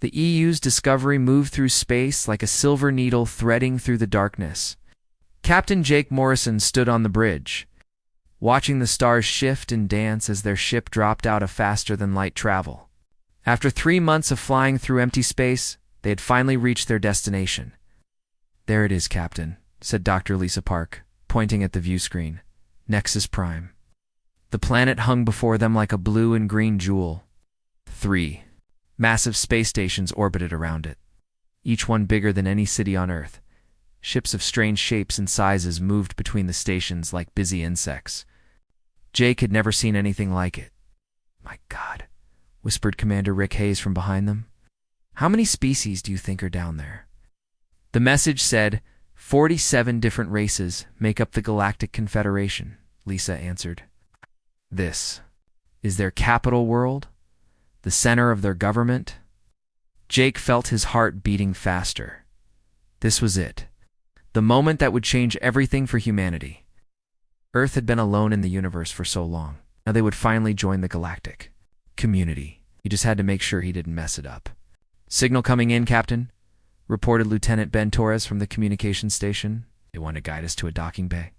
The EU's discovery moved through space like a silver needle threading through the darkness. Captain Jake Morrison stood on the bridge, watching the stars shift and dance as their ship dropped out of faster-than-light travel. After 3 months of flying through empty space, they had finally reached their destination. "There it is, Captain," said Dr. Lisa Park, pointing at the view screen. "Nexus Prime." The planet hung before them like a blue and green jewel. 3 massive space stations orbited around it, each one bigger than any city on Earth. Ships of strange shapes and sizes moved between the stations like busy insects. Jake had never seen anything like it. "My God," whispered Commander Rick Hayes from behind them. "How many species do you think are down there?" The message said, 47 different races make up the Galactic Confederation, Lisa answered. "This is their capital world? The center of their government?" Jake felt his heart beating faster. This was it. The moment that would change everything for humanity. Earth had been alone in the universe for so long. Now they would finally join the galactic community. He just had to make sure he didn't mess it up. "Signal coming in, Captain," reported Lieutenant Ben Torres from the communications station. "They want to guide us to a docking bay."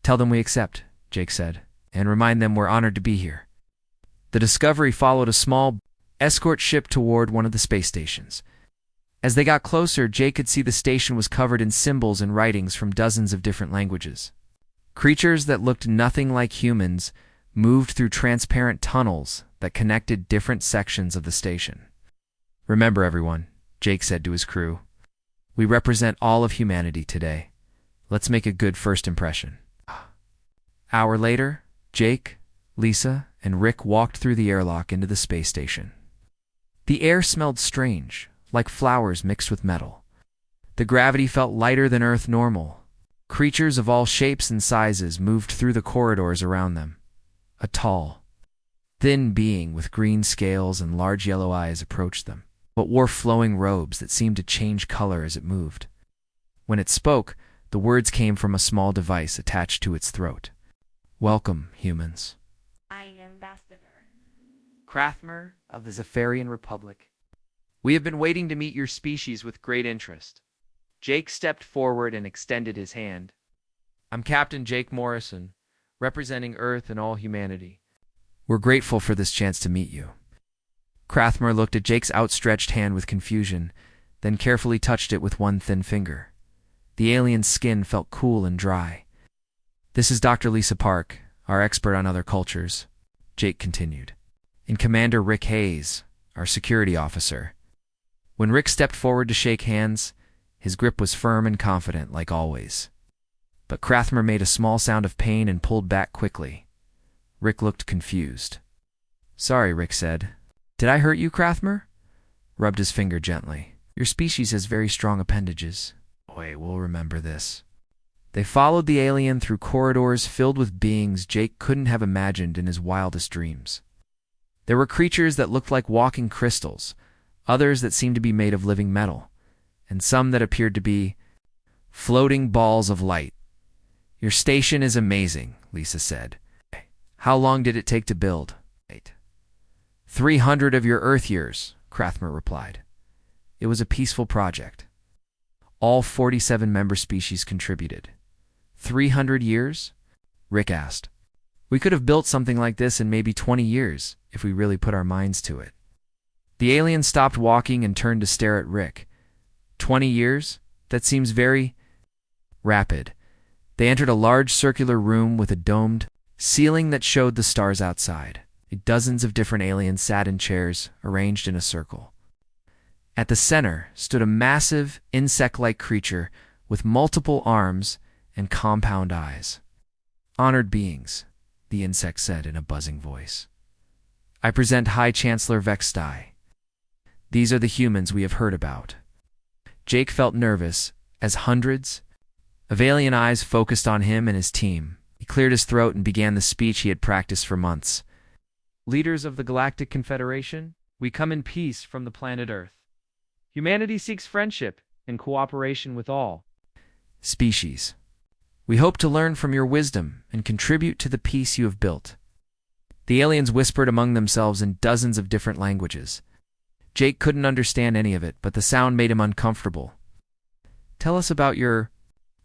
"Tell them we accept," Jake said, "and remind them we're honored to be here." The Discovery followed a small escort ship toward one of the space stations. As they got closer, Jake could see the station was covered in symbols and writings from dozens of different languages. Creatures that looked nothing like humans moved through transparent tunnels that connected different sections of the station. "Remember, everyone," Jake said to his crew, "we represent all of humanity today. Let's make a good first impression." Hour later, Jake, Lisa, and Rick walked through the airlock into the space station. The air smelled strange, like flowers mixed with metal. The gravity felt lighter than Earth normal. Creatures of all shapes and sizes moved through the corridors around them. A tall, thin being with green scales and large yellow eyes approached them, but wore flowing robes that seemed to change color as it moved. When it spoke, the words came from a small device attached to its throat. "Welcome, humans. I am Ambassador Krathmer of the Zephyrian Republic. We have been waiting to meet your species with great interest." Jake stepped forward and extended his hand. "I'm Captain Jake Morrison, representing Earth and all humanity. We're grateful for this chance to meet you." Krathmer looked at Jake's outstretched hand with confusion, then carefully touched it with one thin finger. The alien's skin felt cool and dry. "This is Dr. Lisa Park, our expert on other cultures," Jake continued, "and Commander Rick Hayes, our security officer." When Rick stepped forward to shake hands, his grip was firm and confident, like always. But Krathmer made a small sound of pain and pulled back quickly. Rick looked confused. "Sorry," Rick said. "Did I hurt you, Krathmer?" Rubbed his finger gently. "Your species has very strong appendages." "Wait, we'll remember this." They followed the alien through corridors filled with beings Jake couldn't have imagined in his wildest dreams. There were creatures that looked like walking crystals, others that seemed to be made of living metal, and some that appeared to be floating balls of light. "Your station is amazing," Lisa said. "How long did it take to build?" 300 of your Earth years, Krathmer replied. "It was a peaceful project. All 47 member species contributed." 300 years? Rick asked. "We could have built something like this in maybe 20 years, if we really put our minds to it." The alien stopped walking and turned to stare at Rick. 20 years? That seems very rapid. They entered a large circular room with a domed ceiling that showed the stars outside. Dozens of different aliens sat in chairs, arranged in a circle. At the center stood a massive, insect-like creature with multiple arms and compound eyes. "Honored beings," the insect said in a buzzing voice. "I present High Chancellor Vextai. These are the humans we have heard about." Jake felt nervous as hundreds of alien eyes focused on him and his team. He cleared his throat and began the speech he had practiced for months. "Leaders of the Galactic Confederation, we come in peace from the planet Earth. Humanity seeks friendship and cooperation with all species. We hope to learn from your wisdom and contribute to the peace you have built." The aliens whispered among themselves in dozens of different languages. Jake couldn't understand any of it, but the sound made him uncomfortable. "Tell us about your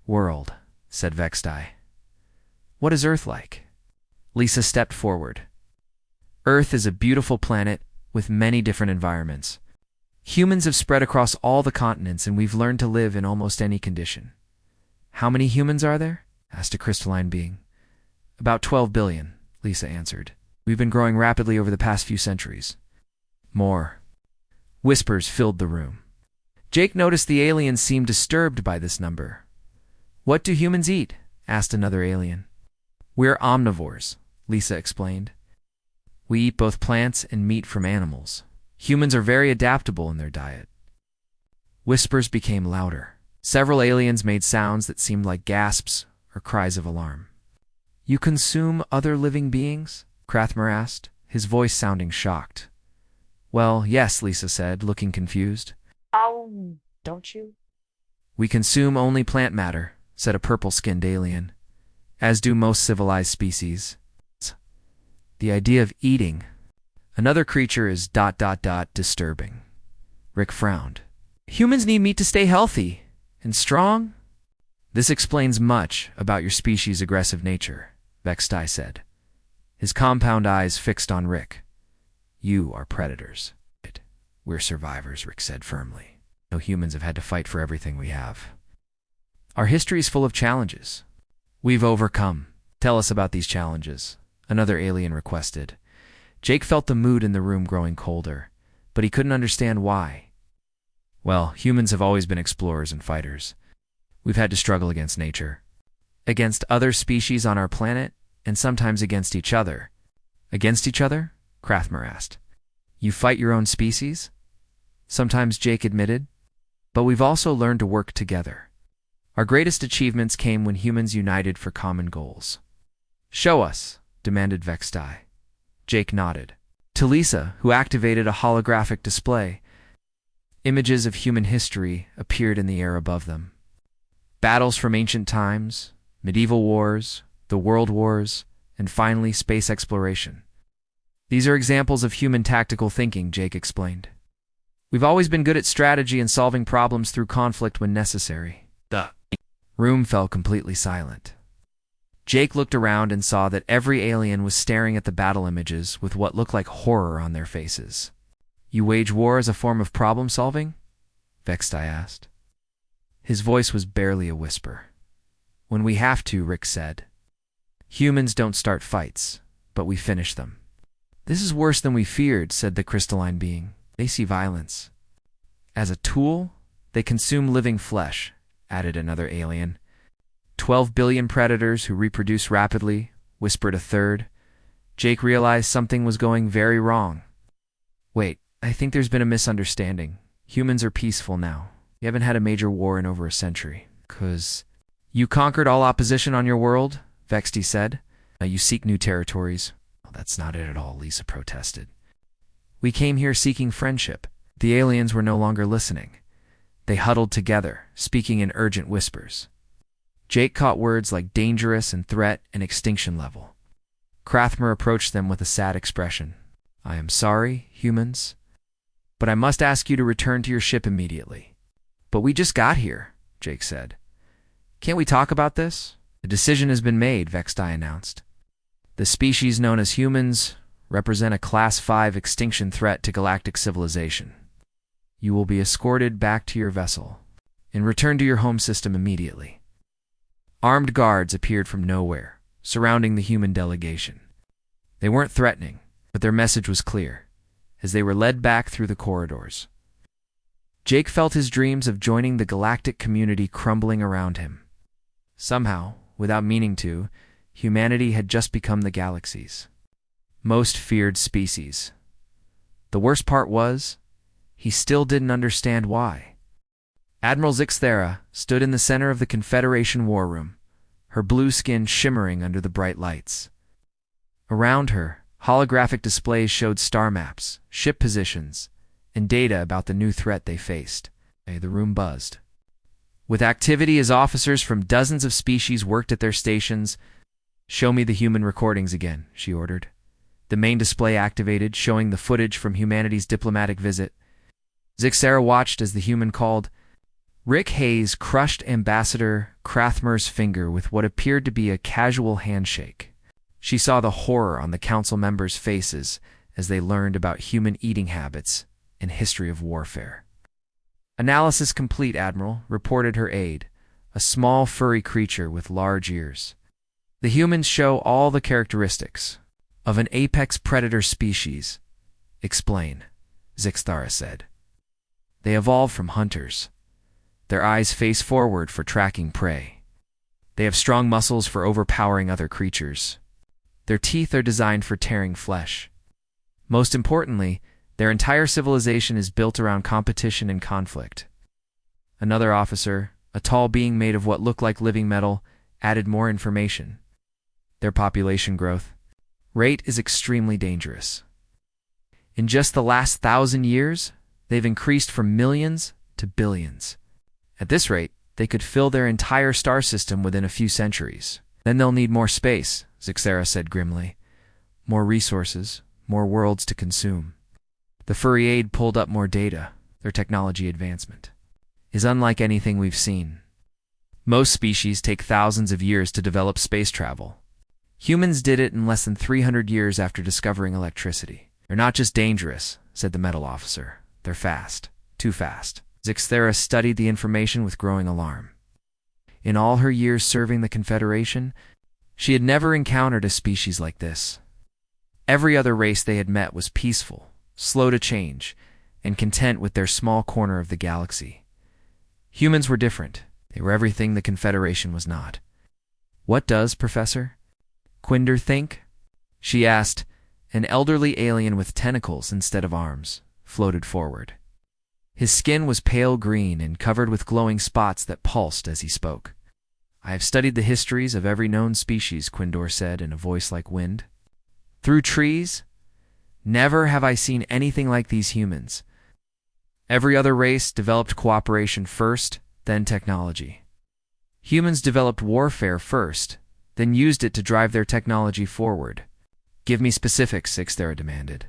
world," said Vextai. "What is Earth like?" Lisa stepped forward. "Earth is a beautiful planet with many different environments. Humans have spread across all the continents, and we've learned to live in almost any condition." "How many humans are there?" asked a crystalline being. "About 12 billion, Lisa answered. "We've been growing rapidly over the past few centuries." "More." Whispers filled the room. Jake noticed the aliens seemed disturbed by this number. "What do humans eat?" asked another alien. "We're omnivores," Lisa explained. "We eat both plants and meat from animals. Humans are very adaptable in their diet." Whispers became louder. Several aliens made sounds that seemed like gasps or cries of alarm. "You consume other living beings?" Krathmer asked, his voice sounding shocked. "Well, yes," Lisa said, looking confused. Oh, don't you? "We consume only plant matter," said a purple-skinned alien, "as do most civilized species. The idea of eating another creature is ... disturbing." Rick frowned. "Humans need meat to stay healthy and strong?" "This explains much about your species' aggressive nature," Vextai said, his compound eyes fixed on Rick. "You are predators." "We're survivors," Rick said firmly. "No humans have had to fight for everything we have. Our history is full of challenges. We've overcome." "Tell us about these challenges," another alien requested. Jake felt the mood in the room growing colder, but he couldn't understand why. "Well, humans have always been explorers and fighters. We've had to struggle against nature, against other species on our planet, and sometimes against each other." "Against each other?" Krathmer asked. "You fight your own species?" "Sometimes," Jake admitted. "But we've also learned to work together. Our greatest achievements came when humans united for common goals." "Show us," demanded Vextai. Jake nodded. To Lisa, who activated a holographic display, images of human history appeared in the air above them. Battles from ancient times, medieval wars, the world wars, and finally space exploration. "These are examples of human tactical thinking," Jake explained. "We've always been good at strategy and solving problems through conflict when necessary." The room fell completely silent. Jake looked around and saw that every alien was staring at the battle images with what looked like horror on their faces. "You wage war as a form of problem-solving?" Vextai asked. His voice was barely a whisper. "When we have to," Rick said. "Humans don't start fights, but we finish them." "This is worse than we feared," said the crystalline being. "They see violence as a tool. They consume living flesh," added another alien. 12 billion predators who reproduce rapidly," whispered a third. Jake realized something was going very wrong. "Wait, I think there's been a misunderstanding. Humans are peaceful now. You haven't had a major war in over a century." "'Cause you conquered all opposition on your world," Vexti said. "Now you seek new territories." "Well, that's not it at all," Lisa protested. "We came here seeking friendship." The aliens were no longer listening. They huddled together, speaking in urgent whispers. Jake caught words like dangerous and threat and extinction level. Krathmer approached them with a sad expression. "I am sorry, humans, but I must ask you to return to your ship immediately." "But we just got here," Jake said. "Can't we talk about this?" "The decision has been made," Vextai announced. "The species known as humans represent a Class 5 extinction threat to galactic civilization. You will be escorted back to your vessel and return to your home system immediately." Armed guards appeared from nowhere, surrounding the human delegation. They weren't threatening, but their message was clear, as they were led back through the corridors. Jake felt his dreams of joining the galactic community crumbling around him. Somehow, without meaning to, humanity had just become the galaxy's most feared species. The worst part was, he still didn't understand why. Admiral Zixthera stood in the center of the Confederation war room, her blue skin shimmering under the bright lights. Around her, holographic displays showed star maps, ship positions, and data about the new threat they faced. The room buzzed with activity as officers from dozens of species worked at their stations. "Show me the human recordings again," she ordered. The main display activated, showing the footage from humanity's diplomatic visit. Zixera watched as the human called. Rick Hayes crushed Ambassador Krathmer's finger with what appeared to be a casual handshake. She saw the horror on the council members' faces as they learned about human eating habits and history of warfare. Analysis complete, Admiral, reported her aide, a small furry creature with large ears. The humans show all the characteristics of an apex predator species. Explain, Zixthara said. They evolved from hunters. Their eyes face forward for tracking prey. They have strong muscles for overpowering other creatures. Their teeth are designed for tearing flesh. Most importantly, their entire civilization is built around competition and conflict. Another officer, a tall being made of what looked like living metal, added more information. Their population growth rate is extremely dangerous. In just the last 1,000 years, they've increased from millions to billions. At this rate, they could fill their entire star system within a few centuries. Then they'll need more space, Zixera said grimly. More resources, more worlds to consume. The furry aide pulled up more data. Their technology advancement is unlike anything we've seen. Most species take thousands of years to develop space travel. Humans did it in less than 300 years after discovering electricity. They're not just dangerous, said the metal officer. They're fast. Too fast. Zixthera studied the information with growing alarm. In all her years serving the Confederation, she had never encountered a species like this. Every other race they had met was peaceful, slow to change, and content with their small corner of the galaxy. Humans were different. They were everything the Confederation was not. What does, Professor Quinder think? She asked. An elderly alien with tentacles instead of arms floated forward. His skin was pale green and covered with glowing spots that pulsed as he spoke. I have studied the histories of every known species, Quindor said in a voice like wind. Through trees? Never have I seen anything like these humans. Every other race developed cooperation first, then technology. Humans developed warfare first, then used it to drive their technology forward. Give me specifics, Zixthera demanded.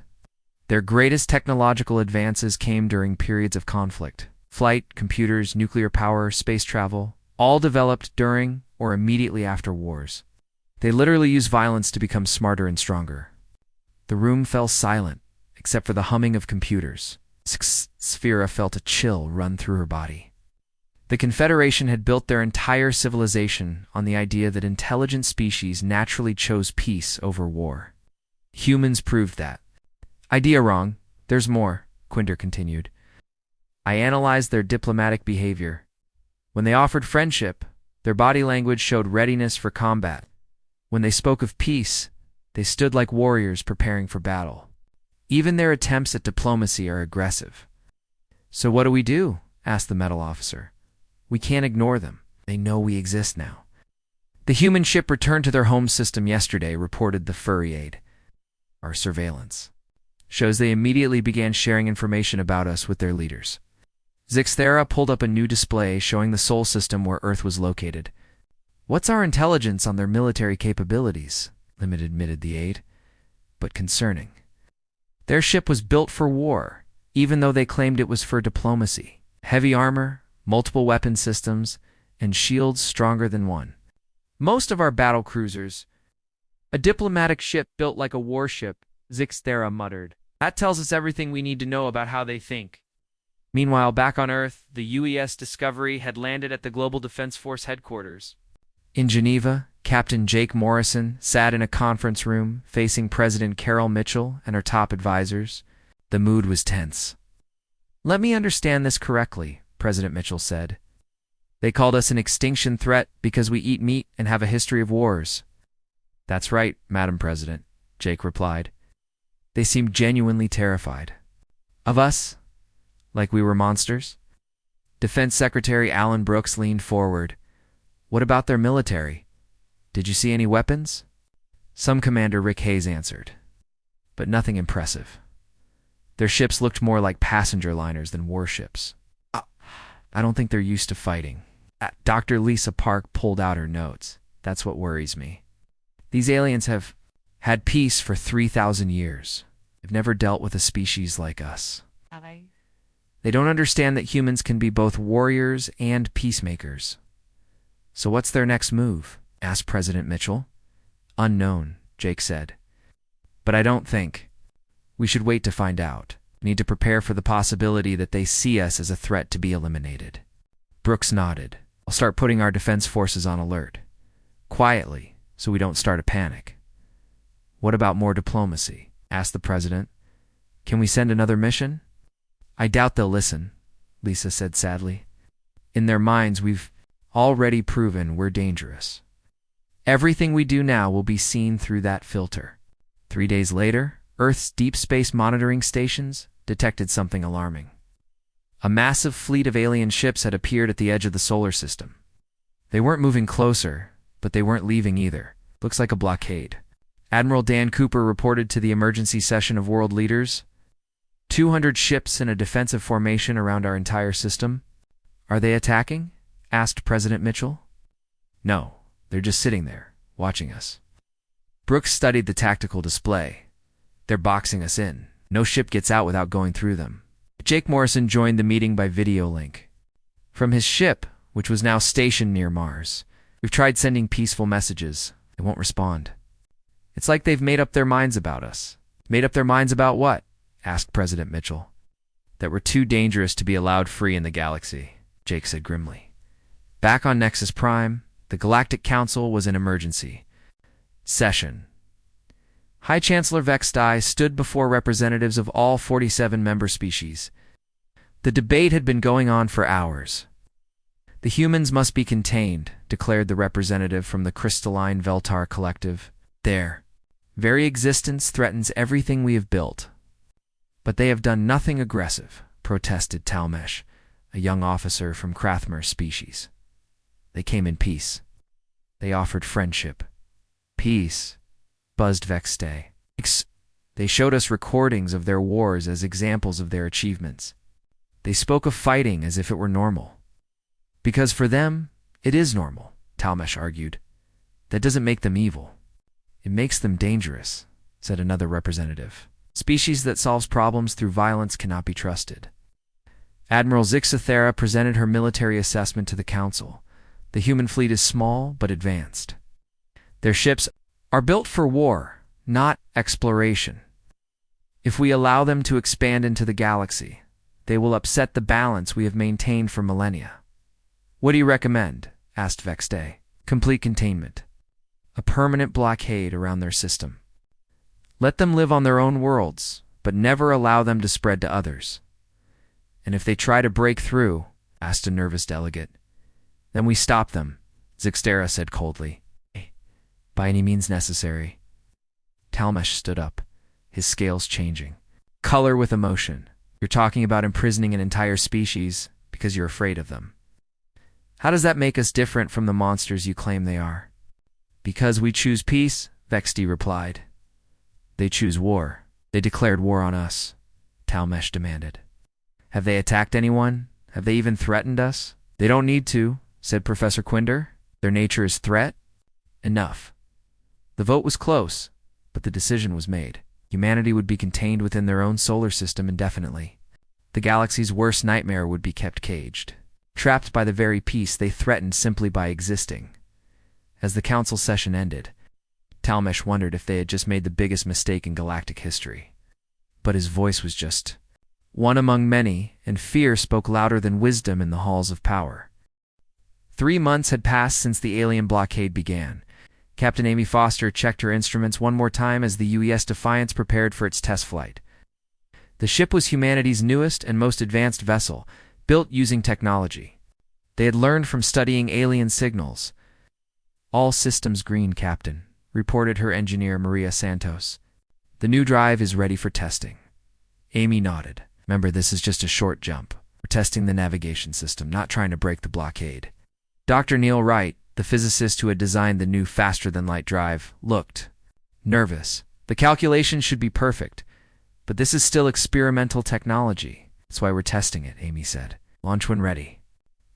Their greatest technological advances came during periods of conflict. Flight, computers, nuclear power, space travel, all developed during or immediately after wars. They literally used violence to become smarter and stronger. The room fell silent, except for the humming of computers. Sphera felt a chill run through her body. The Confederation had built their entire civilization on the idea that intelligent species naturally chose peace over war. Humans proved that. Idea wrong. There's more, Quinder continued. I analyzed their diplomatic behavior. When they offered friendship, their body language showed readiness for combat. When they spoke of peace, they stood like warriors preparing for battle. Even their attempts at diplomacy are aggressive. So what do we do? Asked the metal officer. We can't ignore them. They know we exist now. The human ship returned to their home system yesterday, reported the furry aide. Our surveillance shows they immediately began sharing information about us with their leaders. Zixthera pulled up a new display showing the Sol system where Earth was located. What's our intelligence on their military capabilities? Limited admitted the aide. But concerning. Their ship was built for war, even though they claimed it was for diplomacy. Heavy armor, multiple weapon systems, and shields stronger than one. Most of our battle cruisers. A diplomatic ship built like a warship, Zixthera muttered. That tells us everything we need to know about how they think. Meanwhile, back on Earth, the UES Discovery had landed at the Global Defense Force headquarters. In Geneva, Captain Jake Morrison sat in a conference room facing President Carol Mitchell and her top advisors. The mood was tense. Let me understand this correctly, President Mitchell said. They called us an extinction threat because we eat meat and have a history of wars. That's right, Madam President, Jake replied. They seemed genuinely terrified. Of us? Like we were monsters? Defense Secretary Alan Brooks leaned forward. What about their military? Did you see any weapons? Some Commander Rick Hayes answered. But nothing impressive. Their ships looked more like passenger liners than warships. I don't think they're used to fighting. Dr. Lisa Park pulled out her notes. That's what worries me. These aliens have had peace for 3,000 years. They've never dealt with a species like us. They don't understand that humans can be both warriors and peacemakers. So what's their next move? Asked President Mitchell. Unknown, Jake said. But I don't think. We should wait to find out. We need to prepare for the possibility that they see us as a threat to be eliminated. Brooks nodded. I'll start putting our defense forces on alert. Quietly, so we don't start a panic. What about more diplomacy? Asked the president. Can we send another mission? I doubt they'll listen, Lisa said sadly. In their minds, we've already proven we're dangerous. Everything we do now will be seen through that filter. 3 days later, Earth's deep space monitoring stations detected something alarming. A massive fleet of alien ships had appeared at the edge of the solar system. They weren't moving closer, but they weren't leaving either. Looks like a blockade. Admiral Dan Cooper reported to the emergency session of world leaders. 200 ships in a defensive formation around our entire system. Are they attacking? Asked President Mitchell. No, they're just sitting there, watching us. Brooks studied the tactical display. They're boxing us in. No ship gets out without going through them. Jake Morrison joined the meeting by video link. From his ship, which was now stationed near Mars, we've tried sending peaceful messages. They won't respond. It's like they've made up their minds about us. Made up their minds about what? Asked President Mitchell. That we're too dangerous to be allowed free in the galaxy, Jake said grimly. Back on Nexus Prime, the Galactic Council was in emergency session. High Chancellor Vextai stood before representatives of all 47 member species. The debate had been going on for hours. The humans must be contained, declared the representative from the Crystalline Veltar Collective. Their very existence threatens everything we have built. But they have done nothing aggressive, protested Talmesh, a young officer from Krathmer's species. They came in peace. They offered friendship. Peace, buzzed Vextai. They showed us recordings of their wars as examples of their achievements. They spoke of fighting as if it were normal. Because for them, it is normal, Talmesh argued. That doesn't make them evil. It makes them dangerous, said another representative. Species that solves problems through violence cannot be trusted. Admiral Zixathera presented her military assessment to the council. The human fleet is small but advanced. Their ships are built for war, not exploration. If we allow them to expand into the galaxy, they will upset the balance we have maintained for millennia. What do you recommend? Asked Vextai. Complete containment. A permanent blockade around their system. Let them live on their own worlds, but never allow them to spread to others. And if they try to break through, asked a nervous delegate, then we stop them, Zixtera said coldly. By any means necessary. Talmesh stood up, his scales changing. Color with emotion. You're talking about imprisoning an entire species because you're afraid of them. How does that make us different from the monsters you claim they are? Because we choose peace, Vexti replied. They choose war. They declared war on us, Talmesh demanded. Have they attacked anyone? Have they even threatened us? They don't need to, said Professor Quinder. Their nature is threat. Enough. The vote was close, but the decision was made. Humanity would be contained within their own solar system indefinitely. The galaxy's worst nightmare would be kept caged, trapped by the very peace they threatened simply by existing. As the council session ended, Talmesh wondered if they had just made the biggest mistake in galactic history. But his voice was just one among many, and fear spoke louder than wisdom in the halls of power. 3 months had passed since the alien blockade began. Captain Amy Foster checked her instruments one more time as the UES Defiance prepared for its test flight. The ship was humanity's newest and most advanced vessel, built using technology. They had learned from studying alien signals. All systems green, Captain, reported her engineer Maria Santos. The new drive is ready for testing. Amy nodded. Remember, this is just a short jump. We're testing the navigation system, not trying to break the blockade. Dr. Neil Wright, the physicist who had designed the new faster-than-light drive, looked nervous. The calculations should be perfect, but this is still experimental technology. That's why we're testing it, Amy said. Launch when ready.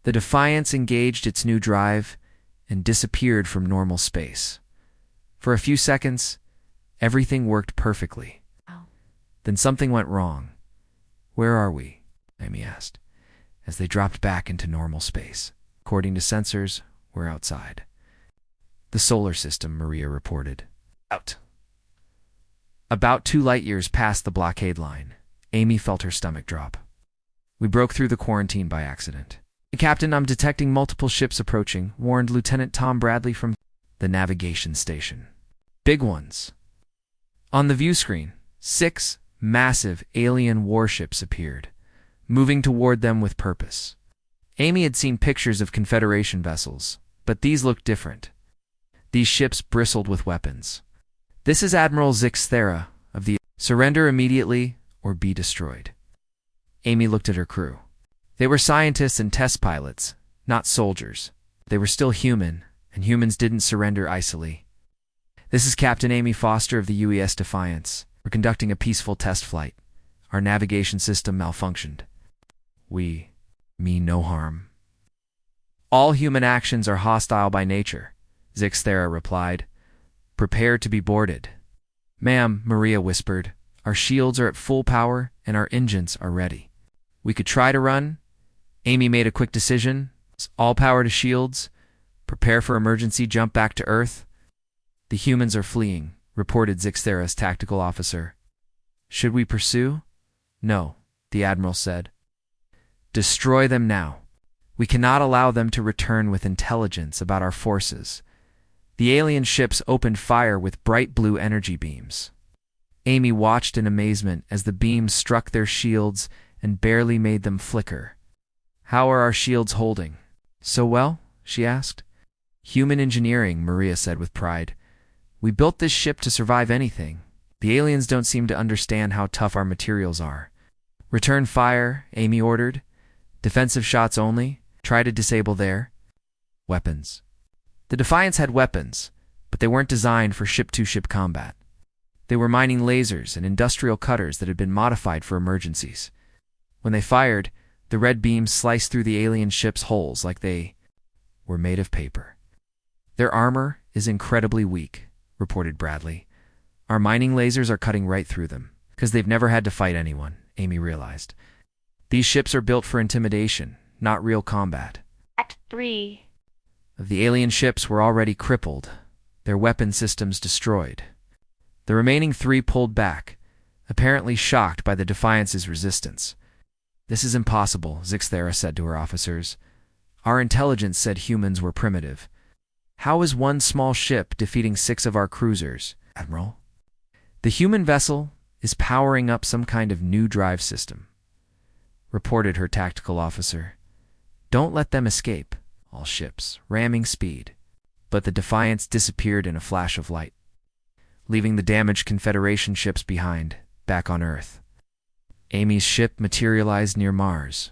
The Defiance engaged its new drive and disappeared from normal space. For a few seconds, everything worked perfectly. Then something went wrong. Where are we? Amy asked, as they dropped back into normal space. According to sensors, we're outside. The solar system, Maria reported. Out. About 2 light-years past the blockade line, Amy felt her stomach drop. We broke through the quarantine by accident. Captain, I'm detecting multiple ships approaching, warned Lieutenant Tom Bradley from the navigation station. Big ones. On the view screen, 6 massive alien warships appeared, moving toward them with purpose. Amy had seen pictures of Confederation vessels, but these looked different. These ships bristled with weapons. This is Admiral Zixthera of the Surrender immediately or be destroyed. Amy looked at her crew. They were scientists and test pilots, not soldiers. They were still human, and humans didn't surrender easily. This is Captain Amy Foster of the UES Defiance. We're conducting a peaceful test flight. Our navigation system malfunctioned. We mean no harm. All human actions are hostile by nature, Zixthera replied. Prepare to be boarded. Ma'am, Maria whispered, our shields are at full power and our engines are ready. We could try to run. Amy made a quick decision. All power to shields. Prepare for emergency jump back to Earth. The humans are fleeing, reported Zixthera's tactical officer. Should we pursue? No, the Admiral said. Destroy them now. We cannot allow them to return with intelligence about our forces. The alien ships opened fire with bright blue energy beams. Amy watched in amazement as the beams struck their shields and barely made them flicker. How are our shields holding? So well? She asked. Human engineering, Maria said with pride. We built this ship to survive anything. The aliens don't seem to understand how tough our materials are. Return fire, Amy ordered. Defensive shots only. Try to disable their weapons. The Defiance had weapons, but they weren't designed for ship-to-ship combat. They were mining lasers and industrial cutters that had been modified for emergencies. When they fired, the red beams sliced through the alien ship's hulls like they were made of paper. Their armor is incredibly weak, reported Bradley. Our mining lasers are cutting right through them, because they've never had to fight anyone, Amy realized. These ships are built for intimidation, not real combat. Act 3. The alien ships were already crippled, their weapon systems destroyed. The remaining 3 pulled back, apparently shocked by the Defiance's resistance. This is impossible, Zixthera said to her officers. Our intelligence said humans were primitive. How is one small ship defeating 6 of our cruisers, Admiral? The human vessel is powering up some kind of new drive system, reported her tactical officer. Don't let them escape, all ships, ramming speed. But the Defiance disappeared in a flash of light, leaving the damaged Confederation ships behind, back on Earth. Amy's ship materialized near Mars.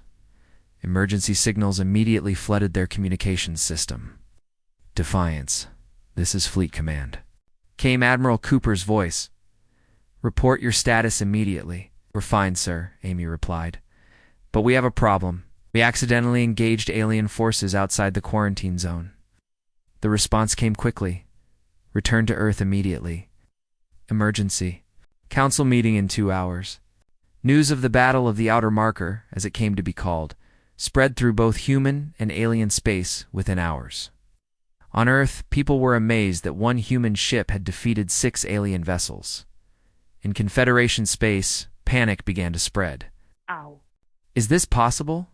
Emergency signals immediately flooded their communications system. Defiance, this is Fleet Command, came Admiral Cooper's voice. Report your status immediately. We're fine, sir, Amy replied. But we have a problem. We accidentally engaged alien forces outside the quarantine zone. The response came quickly. Return to Earth immediately. Emergency. Council meeting in 2 hours. News of the Battle of the Outer Marker, as it came to be called, spread through both human and alien space within hours. On Earth, people were amazed that 1 human ship had defeated 6 alien vessels. In Confederation space, panic began to spread. Ow. Is this possible?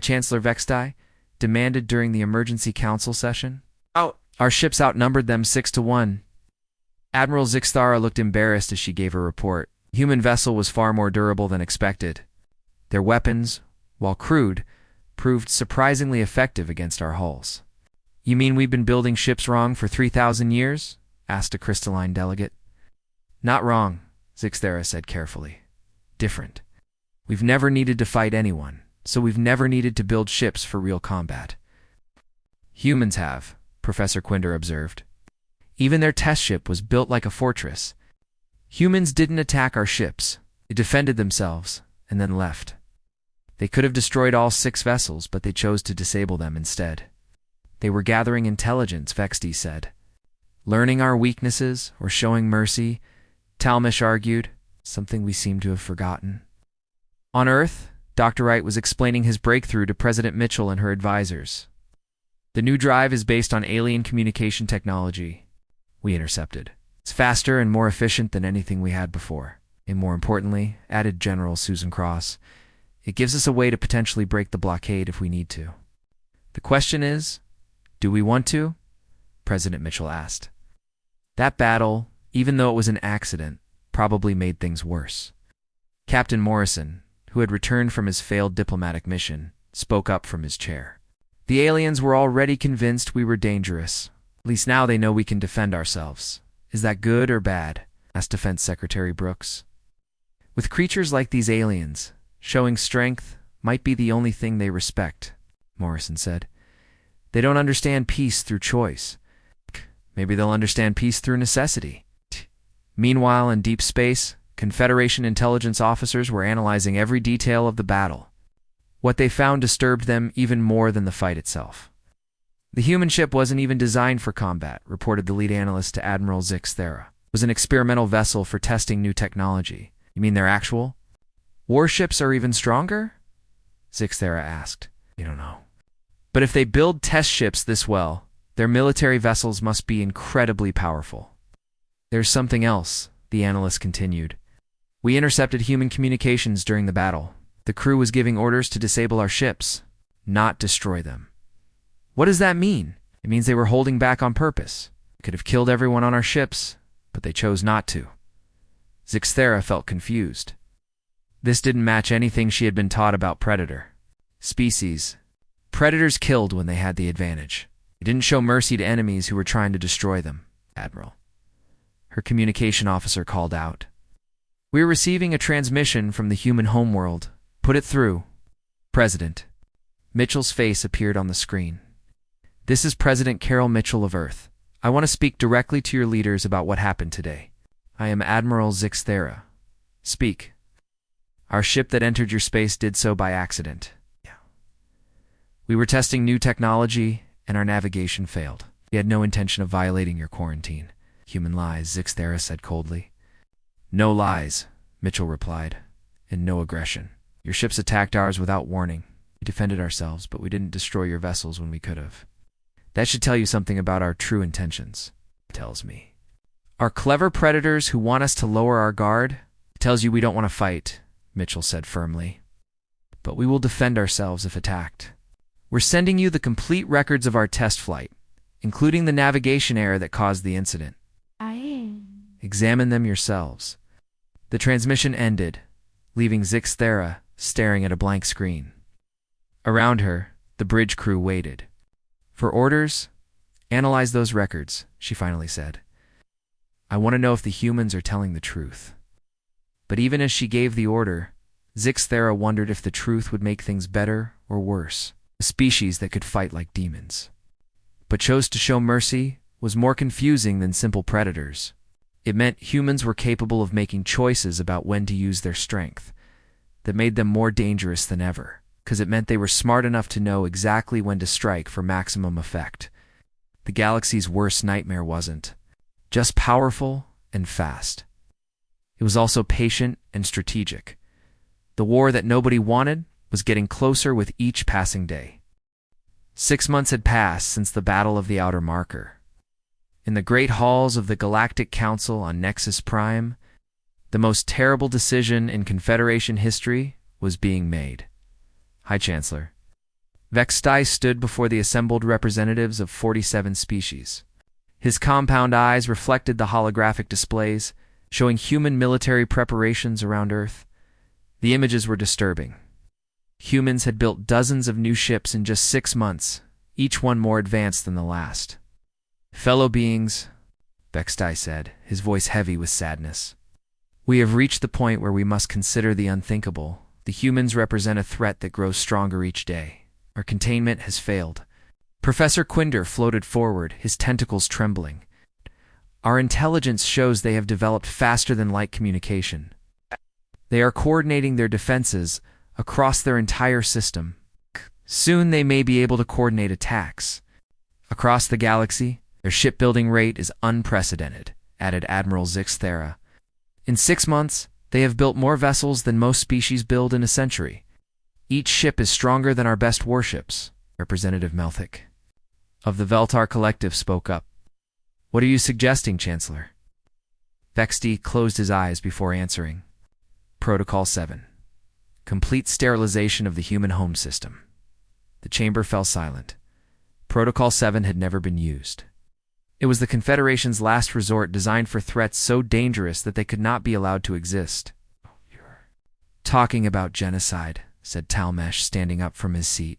Chancellor Vextai demanded during the emergency council session. Our ships outnumbered them 6-1. Admiral Zixthera looked embarrassed as she gave her report. The human vessel was far more durable than expected. Their weapons, while crude, proved surprisingly effective against our hulls. You mean we've been building ships wrong for 3,000 years? Asked a crystalline delegate. Not wrong, Zixthera said carefully. Different. We've never needed to fight anyone, so we've never needed to build ships for real combat. Humans have, Professor Quinder observed. Even their test ship was built like a fortress. Humans didn't attack our ships. They defended themselves, and then left. They could have destroyed all 6 vessels, but they chose to disable them instead. They were gathering intelligence, Vexti said. Learning our weaknesses, or showing mercy, Talmish argued, something we seem to have forgotten. On Earth, Dr. Wright was explaining his breakthrough to President Mitchell and her advisors. The new drive is based on alien communication technology. We intercepted. It's faster and more efficient than anything we had before. And more importantly, added General Susan Cross, it gives us a way to potentially break the blockade if we need to. The question is, do we want to? President Mitchell asked. That battle, even though it was an accident, probably made things worse. Captain Morrison, who had returned from his failed diplomatic mission, spoke up from his chair. The aliens were already convinced we were dangerous. At least now they know we can defend ourselves. Is that good or bad? Asked Defense Secretary Brooks. With creatures like these aliens, showing strength might be the only thing they respect, Morrison said. They don't understand peace through choice. Maybe they'll understand peace through necessity. Meanwhile, in deep space, Confederation intelligence officers were analyzing every detail of the battle. What they found disturbed them even more than the fight itself. The human ship wasn't even designed for combat, reported the lead analyst to Admiral Zix-Thera. It was an experimental vessel for testing new technology. You mean they're actual? Warships are even stronger? Zix-Thera asked. You don't know. But if they build test ships this well, their military vessels must be incredibly powerful. There's something else, the analyst continued. We intercepted human communications during the battle. The crew was giving orders to disable our ships, not destroy them. What does that mean? It means they were holding back on purpose. We could have killed everyone on our ships, but they chose not to. Zix-Thera felt confused. This didn't match anything she had been taught about Predator. Species. Predators killed when they had the advantage. They didn't show mercy to enemies who were trying to destroy them, Admiral. Her communication officer called out. We're receiving a transmission from the human homeworld. Put it through. President. Mitchell's face appeared on the screen. This is President Carol Mitchell of Earth. I want to speak directly to your leaders about what happened today. I am Admiral Zix-Thera. Speak. Our ship that entered your space did so by accident. Yeah. We were testing new technology, and our navigation failed. We had no intention of violating your quarantine. Human lies, Zix-Thera said coldly. No lies, Mitchell replied, and no aggression. Your ships attacked ours without warning. We defended ourselves, but we didn't destroy your vessels when we could have. That should tell you something about our true intentions, it tells me. Are clever predators who want us to lower our guard? It tells you we don't want to fight, Mitchell said firmly. But we will defend ourselves if attacked. We're sending you the complete records of our test flight, including the navigation error that caused the incident. Examine them yourselves. The transmission ended, leaving Zix-Thera staring at a blank screen. Around her, the bridge crew waited. For orders, analyze those records, she finally said. I want to know if the humans are telling the truth. But even as she gave the order, Zix-Thera wondered if the truth would make things better or worse. A species that could fight like demons, but chose to show mercy was more confusing than simple predators. It meant humans were capable of making choices about when to use their strength that made them more dangerous than ever, because it meant they were smart enough to know exactly when to strike for maximum effect. The galaxy's worst nightmare wasn't just powerful and fast. It was also patient and strategic. The war that nobody wanted was getting closer with each passing day. 6 months had passed since the Battle of the Outer Marker. In the great halls of the Galactic Council on Nexus Prime, the most terrible decision in Confederation history was being made. High Chancellor. Vextai stood before the assembled representatives of 47 species. His compound eyes reflected the holographic displays, showing human military preparations around Earth. The images were disturbing. Humans had built dozens of new ships in just 6 months, each one more advanced than the last. Fellow beings, Vextai said, his voice heavy with sadness. We have reached the point where we must consider the unthinkable. The humans represent a threat that grows stronger each day. Our containment has failed. Professor Quinder floated forward, his tentacles trembling. Our intelligence shows they have developed faster than light communication. They are coordinating their defenses across their entire system. Soon they may be able to coordinate attacks. Across the galaxy, their shipbuilding rate is unprecedented, added Admiral Zix-Thera. In 6 months, they have built more vessels than most species build in a century. Each ship is stronger than our best warships, Representative Melthick of the Veltar Collective spoke up. What are you suggesting, Chancellor? Vexty closed his eyes before answering. Protocol 7. Complete sterilization of the human home system. The chamber fell silent. Protocol 7 had never been used. It was the Confederation's last resort, designed for threats so dangerous that they could not be allowed to exist. You're talking about genocide, said Talmesh, standing up from his seat.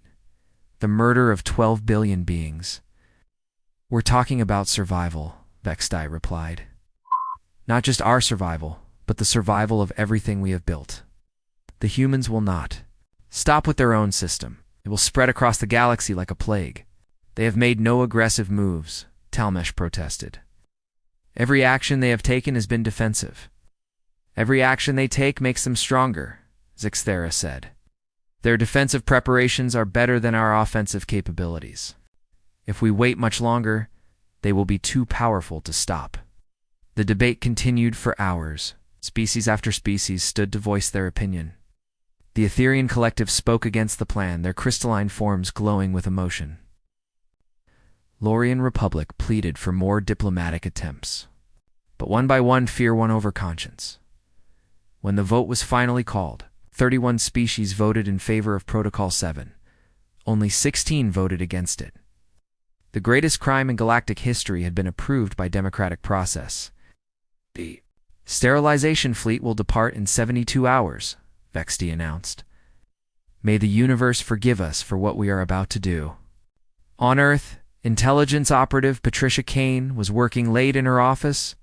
The murder of 12 billion beings. We're talking about survival, Vexti replied. Not just our survival, but the survival of everything we have built. The humans will not stop with their own system. It will spread across the galaxy like a plague. They have made no aggressive moves, Talmesh protested. Every action they have taken has been defensive. Every action they take makes them stronger, Zixthera said. Their defensive preparations are better than our offensive capabilities. If we wait much longer, they will be too powerful to stop. The debate continued for hours. Species after species stood to voice their opinion. The Etherian Collective spoke against the plan, their crystalline forms glowing with emotion. Lorian Republic pleaded for more diplomatic attempts. But one by one, fear won over conscience. When the vote was finally called, 31 species voted in favor of Protocol 7. Only 16 voted against it. The greatest crime in galactic history had been approved by democratic process. The sterilization fleet will depart in 72 hours, Vexty announced. May the universe forgive us for what we are about to do. On Earth, intelligence operative Patricia Kane was working late in her office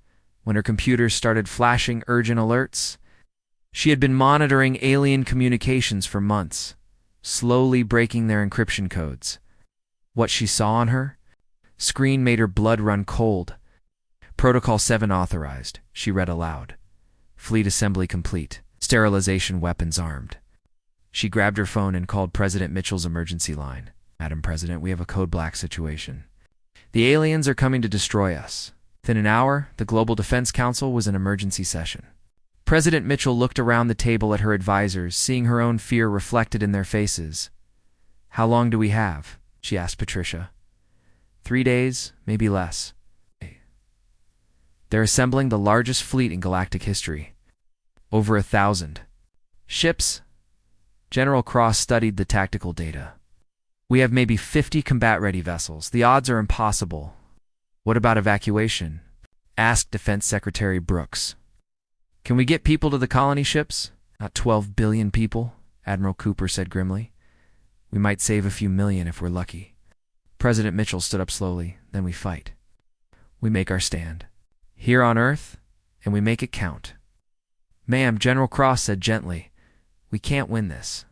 when her computer started flashing urgent alerts. She had been monitoring alien communications for months, slowly breaking their encryption codes. What she saw on her screen made her blood run cold. Protocol 7 authorized, she read aloud. Fleet assembly complete. Sterilization weapons armed. She grabbed her phone and called President Mitchell's emergency line. Madam President, we have a code black situation. The aliens are coming to destroy us. Within an hour, the Global Defense Council was in emergency session. President Mitchell looked around the table at her advisors, seeing her own fear reflected in their faces. How long do we have? She asked Patricia. 3 days, maybe less. They're assembling the largest fleet in galactic history. Over 1,000 ships. General Cross studied the tactical data. We have maybe 50 combat-ready vessels. The odds are impossible. What about evacuation? Asked Defense Secretary Brooks. Can we get people to the colony ships? Not 12 billion people, Admiral Cooper said grimly. We might save a few million if we're lucky. President Mitchell stood up slowly. Then we fight. We make our stand. Here on Earth, and we make it count. Ma'am, General Cross said gently. We can't win this.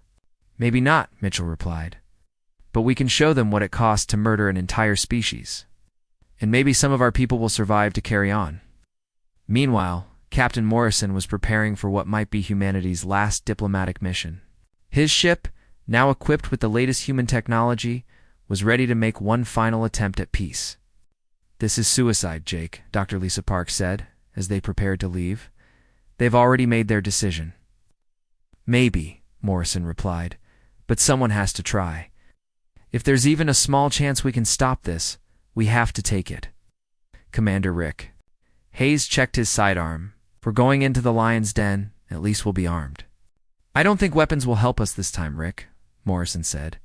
Maybe not, Mitchell replied. But we can show them what it costs to murder an entire species. And maybe some of our people will survive to carry on. Meanwhile, Captain Morrison was preparing for what might be humanity's last diplomatic mission. His ship, now equipped with the latest human technology, was ready to make one final attempt at peace. This is suicide, Jake, Dr. Lisa Park said, as they prepared to leave. They've already made their decision. Maybe, Morrison replied, but someone has to try. If there's even a small chance we can stop this, we have to take it. Commander Rick. Hayes checked his sidearm. If we're going into the lion's den, at least we'll be armed. I don't think weapons will help us this time, Rick, Morrison said.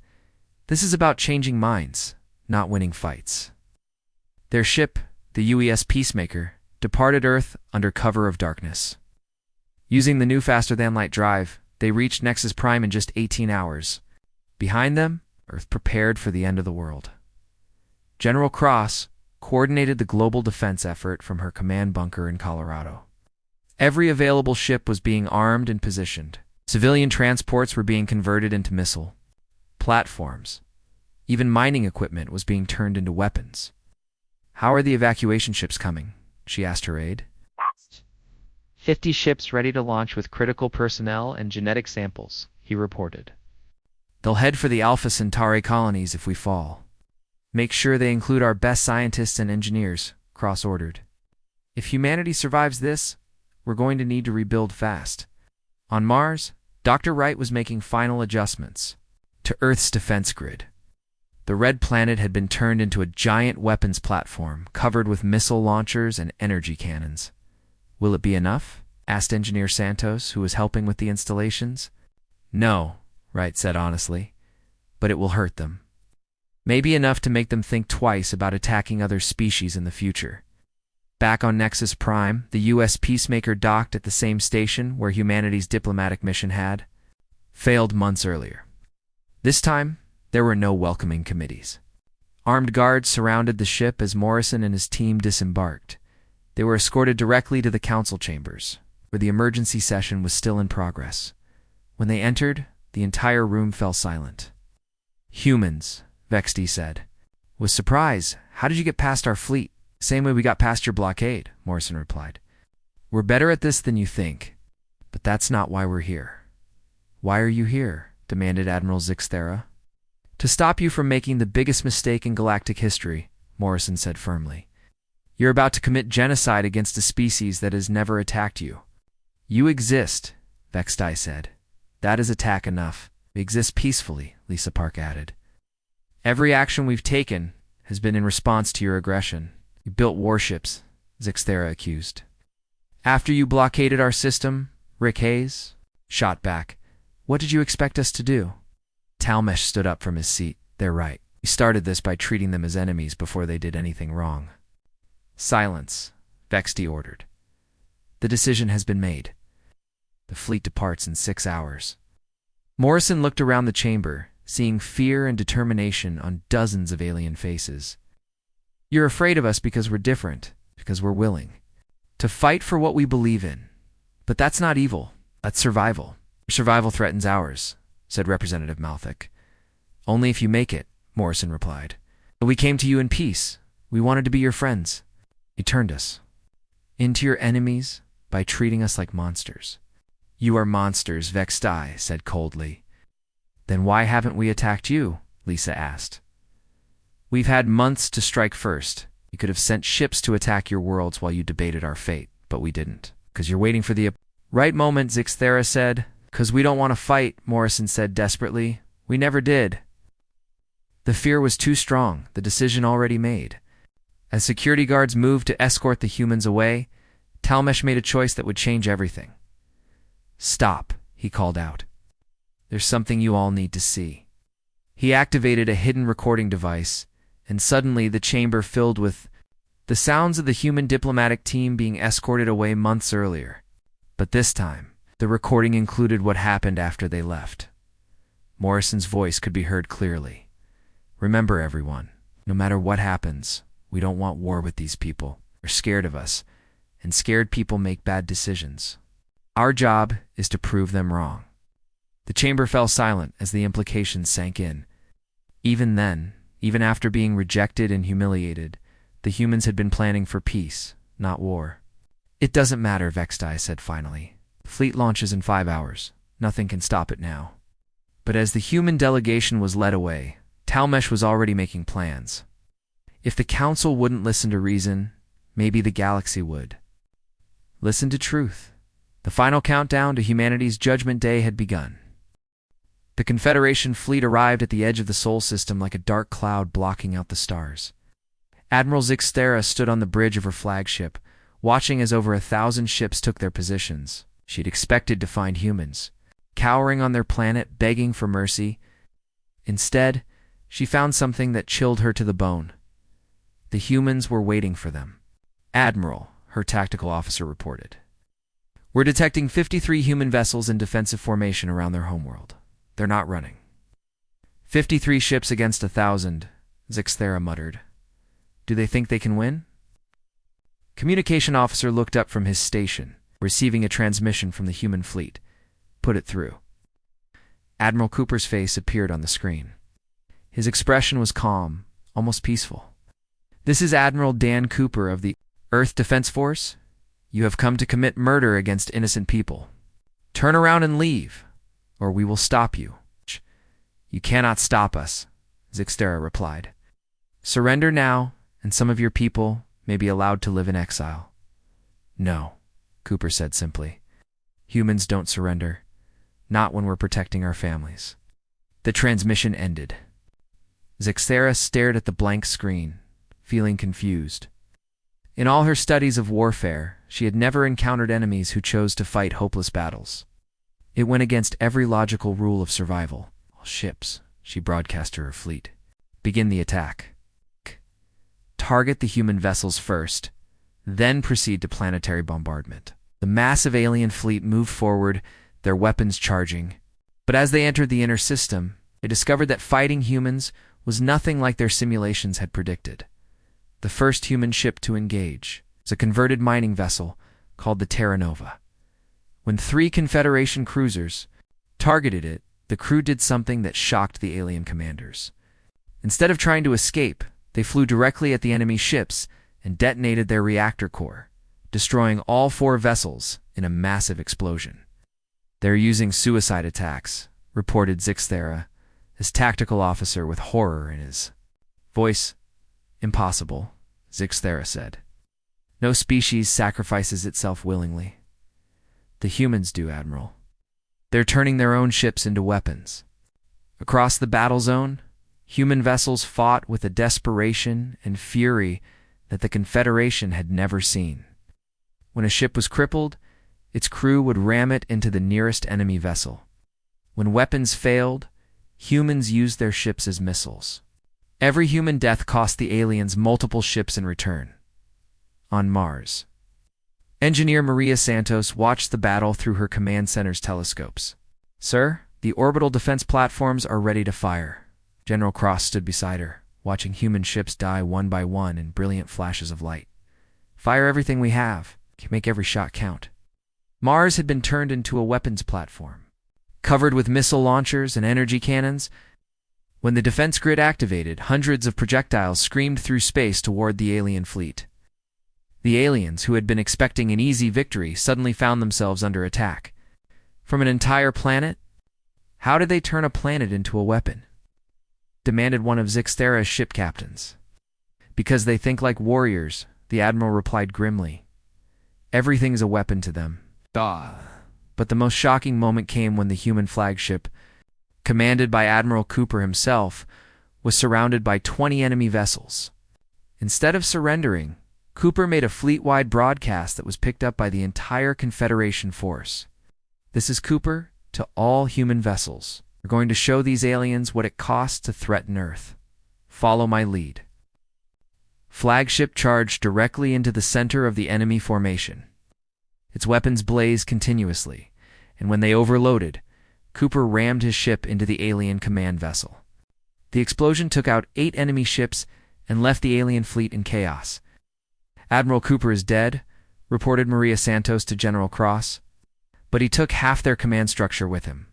This is about changing minds, not winning fights. Their ship, the UES Peacemaker, departed Earth under cover of darkness. Using the new faster-than-light drive, they reached Nexus Prime in just 18 hours. Behind them, Earth prepared for the end of the world. General Cross coordinated the global defense effort from her command bunker in Colorado. Every available ship was being armed and positioned. Civilian transports were being converted into missile platforms. Even mining equipment was being turned into weapons. How are the evacuation ships coming? She asked her aide. 50 ships ready to launch with critical personnel and genetic samples, he reported. They'll head for the Alpha Centauri colonies if we fall. Make sure they include our best scientists and engineers, Cross ordered. If humanity survives this, we're going to need to rebuild fast. On Mars, Dr. Wright was making final adjustments to Earth's defense grid. The red planet had been turned into a giant weapons platform covered with missile launchers and energy cannons. "Will it be enough?" asked Engineer Santos, who was helping with the installations. "No," Wright said honestly, "but it will hurt them. Maybe enough to make them think twice about attacking other species in the future." Back on Nexus Prime, the U.S. Peacemaker docked at the same station where humanity's diplomatic mission had failed months earlier. This time, there were no welcoming committees. Armed guards surrounded the ship as Morrison and his team disembarked. They were escorted directly to the council chambers, where the emergency session was still in progress. When they entered, the entire room fell silent. "Humans," Vexty said. With surprise, "How did you get past our fleet?" "Same way we got past your blockade," Morrison replied. "We're better at this than you think, but that's not why we're here." "Why are you here?" demanded Admiral Zixthera. "To stop you from making the biggest mistake in galactic history," Morrison said firmly. "You're about to commit genocide against a species that has never attacked you." "You exist," Vexti said. "That is attack enough." "We exist peacefully," Lisa Park added. "Every action we've taken has been in response to your aggression." "You built warships," Zixthera accused. "After you blockaded our system," Rick Hayes shot back. "What did you expect us to do?" Talmesh stood up from his seat. "They're right. We started this by treating them as enemies before they did anything wrong." "Silence," Vexty ordered. "The decision has been made. The fleet departs in 6 hours." Morrison looked around the chamber, seeing fear and determination on dozens of alien faces. "You're afraid of us because we're different, because we're willing to fight for what we believe in. But that's not evil. That's survival." "Your survival threatens ours," said Representative Malthek. "Only if you make it," Morrison replied. "But we came to you in peace. We wanted to be your friends. You turned us into your enemies by treating us like monsters." "You are monsters," Vexti said coldly. "Then why haven't we attacked you?" Lisa asked. "We've had months to strike first. You could have sent ships to attack your worlds while you debated our fate, but we didn't. Because you're waiting for the right moment," Zixthera said. "Because we don't want to fight," Morrison said desperately. "We never did." The fear was too strong, the decision already made. As security guards moved to escort the humans away, Talmesh made a choice that would change everything. "Stop," he called out. "There's something you all need to see." He activated a hidden recording device, and suddenly the chamber filled with the sounds of the human diplomatic team being escorted away months earlier. But this time, the recording included what happened after they left. Morrison's voice could be heard clearly. "Remember, everyone, no matter what happens, we don't want war with these people. They're scared of us, and scared people make bad decisions. Our job is to prove them wrong." The chamber fell silent as the implications sank in. Even then, even after being rejected and humiliated, the humans had been planning for peace, not war. "It doesn't matter," Vexti said finally. "Fleet launches in 5 hours. Nothing can stop it now." But as the human delegation was led away, Talmesh was already making plans. If the council wouldn't listen to reason, maybe the galaxy would. Listen to truth. The final countdown to humanity's Judgment Day had begun. The Confederation fleet arrived at the edge of the Sol system like a dark cloud blocking out the stars. Admiral Zixthera stood on the bridge of her flagship, watching as over 1,000 ships took their positions. She'd expected to find humans, cowering on their planet, begging for mercy. Instead, she found something that chilled her to the bone. The humans were waiting for them. "Admiral," her tactical officer reported, "we're detecting 53 human vessels in defensive formation around their homeworld. They're not running." 53 ships against 1,000, Zixthera muttered. "Do they think they can win?" Communication officer looked up from his station, receiving a transmission from the human fleet. Put it through. Admiral Cooper's face appeared on the screen. His expression was calm, almost peaceful. "This is Admiral Dan Cooper of the Earth Defense Force. You have come to commit murder against innocent people. Turn around and leave, or we will stop you." "You cannot stop us," Zixthera replied. "Surrender now, and some of your people may be allowed to live in exile." "No," Cooper said simply. "Humans don't surrender. Not when we're protecting our families. The transmission ended. Zixera stared at the blank screen, feeling confused. In all her studies of warfare, she had never encountered enemies who chose to fight hopeless battles. It went against every logical rule of survival. All ships, she broadcast to her fleet. Begin the attack. Target the human vessels first, then proceed to planetary bombardment. The massive alien fleet moved forward, their weapons charging. But as they entered the inner system, they discovered that fighting humans was nothing like their simulations had predicted. The first human ship to engage was a converted mining vessel called the Terra Nova. When 3 Confederation cruisers targeted it, the crew did something that shocked the alien commanders. Instead of trying to escape, they flew directly at the enemy ships and detonated their reactor core, destroying all 4 vessels in a massive explosion. "They're using suicide attacks," reported Zixera, his tactical officer, with horror in his voice. "Impossible," Zixera said. "No species sacrifices itself willingly. The humans do, Admiral. They're turning their own ships into weapons." Across the battle zone, human vessels fought with a desperation and fury that the Confederation had never seen. When a ship was crippled, its crew would ram it into the nearest enemy vessel. When weapons failed, humans used their ships as missiles. Every human death cost the aliens multiple ships in return. On Mars, engineer Maria Santos watched the battle through her command center's telescopes. "Sir, the orbital defense platforms are ready to fire." General Cross stood beside her, watching human ships die one by one in brilliant flashes of light. "Fire everything we have. Make every shot count." Mars had been turned into a weapons platform, covered with missile launchers and energy cannons. When the defense grid activated, hundreds of projectiles screamed through space toward the alien fleet. The aliens, who had been expecting an easy victory, suddenly found themselves under attack. From an entire planet? How did they turn a planet into a weapon? Demanded one of Zixera's ship captains. "Because they think like warriors," the admiral replied grimly. "Everything's a weapon to them." But the most shocking moment came when the human flagship, commanded by Admiral Cooper himself, was surrounded by 20 enemy vessels. Instead of surrendering, Cooper made a fleet-wide broadcast that was picked up by the entire Confederation force. "This is Cooper to all human vessels. We're going to show these aliens what it costs to threaten Earth. Follow my lead." Flagship charged directly into the center of the enemy formation. Its weapons blazed continuously, and when they overloaded, Cooper rammed his ship into the alien command vessel. The explosion took out 8 enemy ships and left the alien fleet in chaos. "Admiral Cooper is dead," reported Maria Santos to General Cross, "but he took half their command structure with him."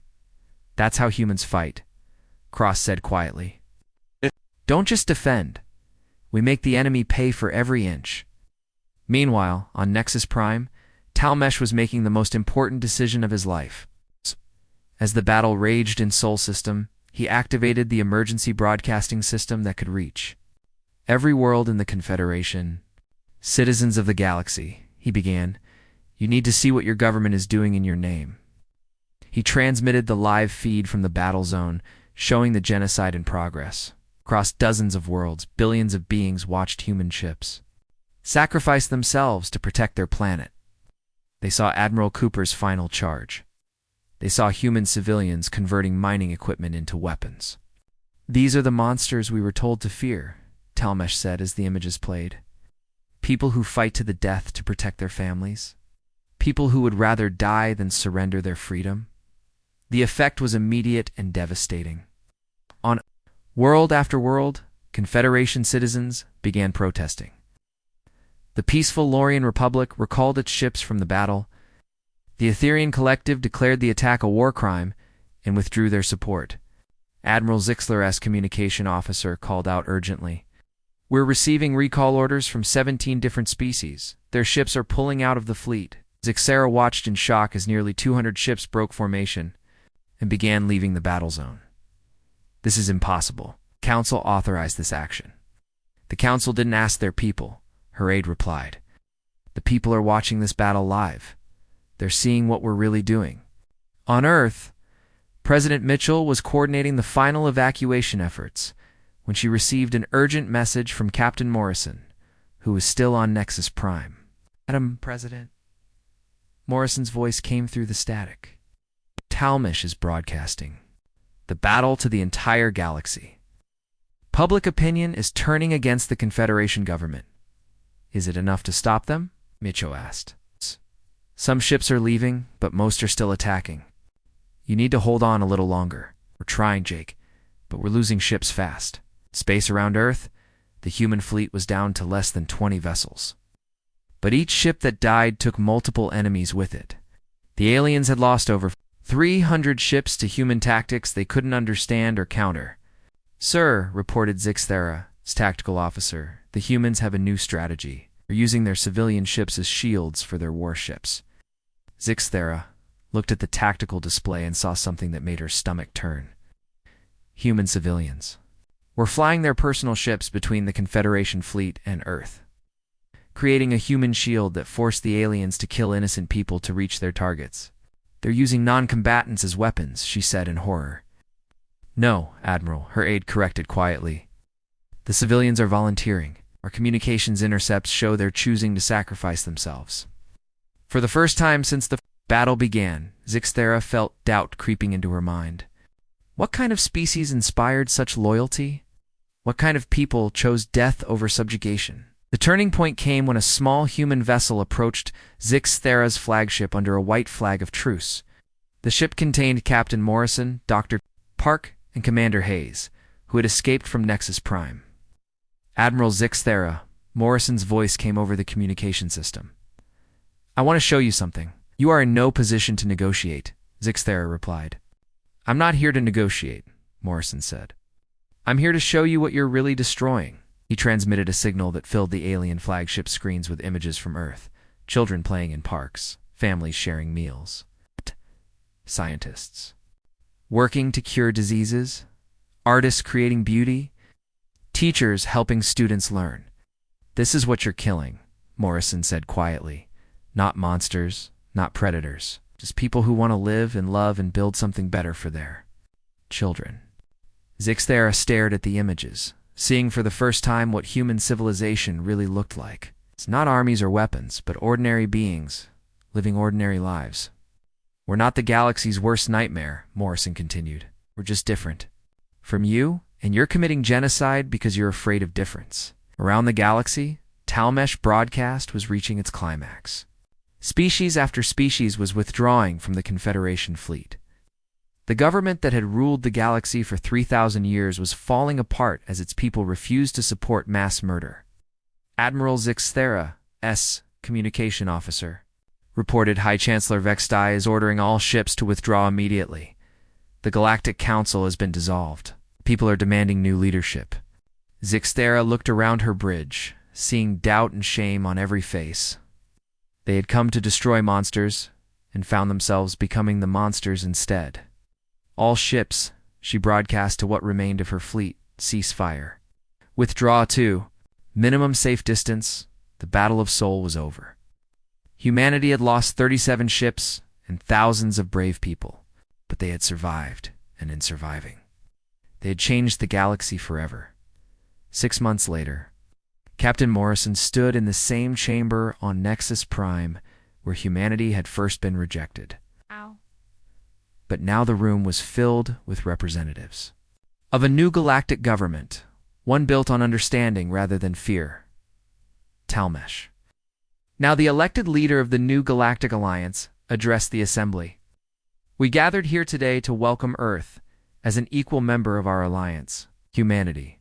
"That's how humans fight," Cross said quietly. "Don't just defend. We make the enemy pay for every inch." Meanwhile, on Nexus Prime, Talmesh was making the most important decision of his life. As the battle raged in Sol System, he activated the emergency broadcasting system that could reach every world in the Confederation. "Citizens of the galaxy," he began, "you need to see what your government is doing in your name." He transmitted the live feed from the battle zone, showing the genocide in progress. Across dozens of worlds, billions of beings watched human ships sacrifice themselves to protect their planet. They saw Admiral Cooper's final charge. They saw human civilians converting mining equipment into weapons. "These are the monsters we were told to fear," Talmesh said as the images played. "People who fight to the death to protect their families. People who would rather die than surrender their freedom." The effect was immediate and devastating. On world after world, Confederation citizens began protesting. The peaceful Lorian Republic recalled its ships from the battle. The Etherian Collective declared the attack a war crime and withdrew their support. Admiral Zixler's communication officer called out urgently, "We're receiving recall orders from 17 different species. Their ships are pulling out of the fleet." Zixera watched in shock as nearly 200 ships broke formation and began leaving the battle zone. "This is impossible. Council authorized this action." "The Council didn't ask their people," her aide replied. "The people are watching this battle live. They're seeing what we're really doing." On Earth, President Mitchell was coordinating the final evacuation efforts when she received an urgent message from Captain Morrison, who was still on Nexus Prime. "Madam President." Morrison's voice came through the static. "Talmish is broadcasting. The battle to the entire galaxy. Public opinion is turning against the Confederation government. Is it enough to stop them?" Mitchell asked. "Some ships are leaving, but most are still attacking. You need to hold on a little longer. We're trying, Jake, but we're losing ships fast. Space around Earth, the human fleet was down to less than 20 vessels. But each ship that died took multiple enemies with it. The aliens had lost over 300 ships to human tactics they couldn't understand or counter. "Sir," reported Zixthera's tactical officer, "the humans have a new strategy. They're using their civilian ships as shields for their warships." Zixthera looked at the tactical display and saw something that made her stomach turn. Human civilians were flying their personal ships between the Confederation fleet and Earth, creating a human shield that forced the aliens to kill innocent people to reach their targets. "They're using non-combatants as weapons," she said in horror. "No, Admiral," her aide corrected quietly. "The civilians are volunteering. Our communications intercepts show they're choosing to sacrifice themselves." For the first time since the battle began, Zixthera felt doubt creeping into her mind. What kind of species inspired such loyalty? What kind of people chose death over subjugation? The turning point came when a small human vessel approached Zixthera's flagship under a white flag of truce. The ship contained Captain Morrison, Dr. Park, and Commander Hayes, who had escaped from Nexus Prime. "Admiral Zixthera," Morrison's voice came over the communication system. "I want to show you something." "You are in no position to negotiate," Zixthera replied. "I'm not here to negotiate," Morrison said. "I'm here to show you what you're really destroying." He transmitted a signal that filled the alien flagship screens with images from Earth: children playing in parks, families sharing meals, scientists working to cure diseases, artists creating beauty, teachers helping students learn. "This is what you're killing," Morrison said quietly. "Not monsters, not predators, just people who want to live and love and build something better for their children." Zixthera stared at the images, seeing for the first time what human civilization really looked like. It's not armies or weapons, but ordinary beings, living ordinary lives. "We're not the galaxy's worst nightmare," Morrison continued. "We're just different from you, and you're committing genocide because you're afraid of difference." Around the galaxy, Talmish broadcast was reaching its climax. Species after species was withdrawing from the Confederation fleet. The government that had ruled the galaxy for 3,000 years was falling apart as its people refused to support mass murder. "Admiral Zixthera's communication officer reported High Chancellor Vextai is ordering all ships to withdraw immediately. The Galactic Council has been dissolved. People are demanding new leadership." Zixthera looked around her bridge, seeing doubt and shame on every face. They had come to destroy monsters and found themselves becoming the monsters instead. "All ships," she broadcast to what remained of her fleet, "cease fire. Withdraw to minimum safe distance." The Battle of Seoul was over. Humanity had lost 37 ships and thousands of brave people, but they had survived, and in surviving, they had changed the galaxy forever. 6 months later, Captain Morrison stood in the same chamber on Nexus Prime where humanity had first been rejected. Ow. But now the room was filled with representatives of a new galactic government, one built on understanding rather than fear. Talmish, now the elected leader of the new Galactic Alliance, addressed the assembly. "We gathered here today to welcome Earth as an equal member of our alliance. Humanity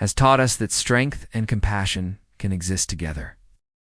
has taught us that strength and compassion can exist together.